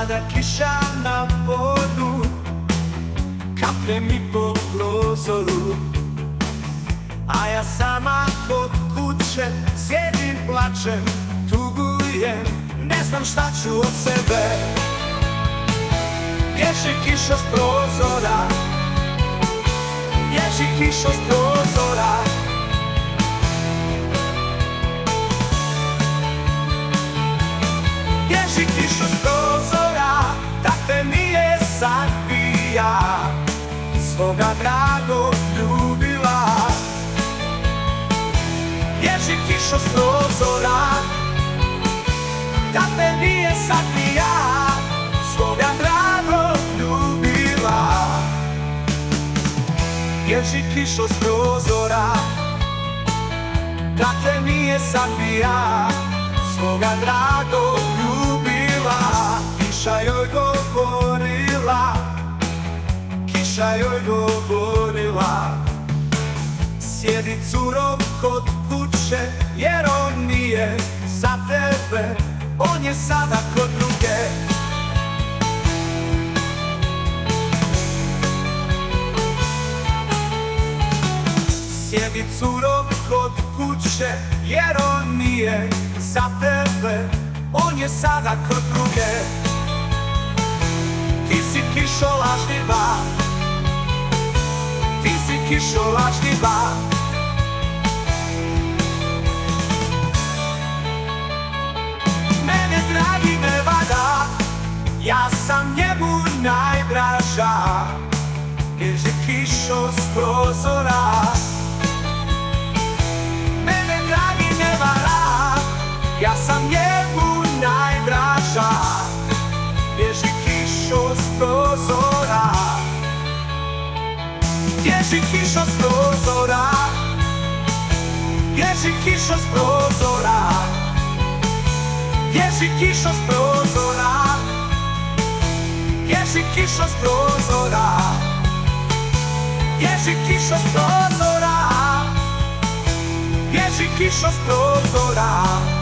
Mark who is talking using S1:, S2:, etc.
S1: pada kiša na vodu, kaplje mi po prozoru. A ja sama kod kuće sjedim, plačem, tugujem, ne znam šta ću od sebe. Bježi kišo s prozora, bježi kišo s prozora. Bježi kišo s prozora, da te nije sabija, svoga dragog ljubila. Bježi kišo s prozora, da te nije sabija, svoga dragog ljubila. Bježi kišo s prozora, da te nije sabija, svoga dragog ljubila. Kiša joj govorila, kiša joj govorila, sjedi curo kod kuće, jer on nije za tebe, on je sada kod druge. Sjedi curo kod kuće, jer on nije za tebe, on je sada kod druge. Ti si kišo lažljiva, ti si kišo lažljiva. Mene dragi ne vada, ja sam njemu najdraža. Bježi kišo s prozora, mene dragi ne vada, ja sam njemu najdraža. Bježi kišo s prozora, bježi kišo s prozora, bježi kišo s prozora, bježi kišo s prozora, bježi kišo s prozora, bježi kišo s prozora, bježi kišo s prozora.